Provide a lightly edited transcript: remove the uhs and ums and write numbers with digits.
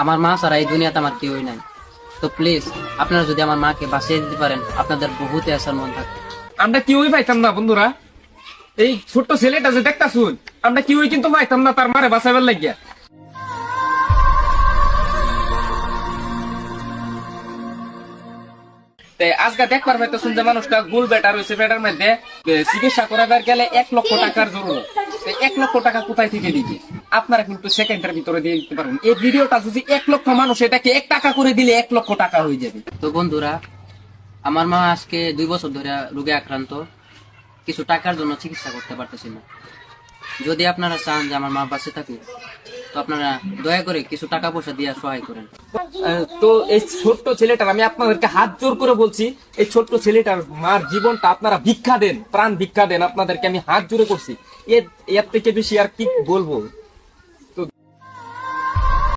আমার মা ছাড়া এই দুনিয়াতে আমার কেউই নাই। তো প্লিজ আপনারা যদি আমার মাকে বাঁচিয়ে দিতে পারেন, আপনাদের বহুত আসার মন থাকবে। আমরা কেউই পাইতাম না বন্ধুরা, এই ছোট্ট ছেলেটা যে দেখতা শুন, আমরা কেউই কিন্তু পাইতাম না তার মারে বাঁচাবার লাগিয়া। আজকে দেখবার হয়তো শুনছে মানুষটা গুল বেটা রয়েছে বেটার মধ্যে চিকিৎসা করাবার গেলে 1 লক্ষ টাকার জরুরত। 1 লক্ষ টাকা কোথায় থেকে দিবে? আপনারা কিন্তু সেকেন্ডের ভিতরে দিয়ে দিতে পারবেন। এই ভিডিওটা যদি 1 লক্ষ মানুষ এটাকে 1 টাকা করে দিলে 1 লক্ষ টাকা হয়ে যাবে। তো বন্ধুরা, আমার মা আজকে 2 বছর ধরে রোগে আক্রান্ত, কিছু টাকার জন্য চিকিৎসা করতে পারতেছি না। যদি আপনারা চান যে আমার মা বাঁচে থাকুক, তো আপনারা দয়া করে কিছু টাকা পয়সা দিয়ে সহায় করেন। তো এই ছোট্ট ছেলেটার আমি আপনাদেরকে হাত জোর করে বলছি, এই ছোট্ট ছেলেটার মার জীবনটা আপনারা ভিক্ষা দেন, প্রাণ ভিক্ষা দেন। আপনাদেরকে আমি হাত জোরে করছি, এর থেকে বেশি আর কি বলবো।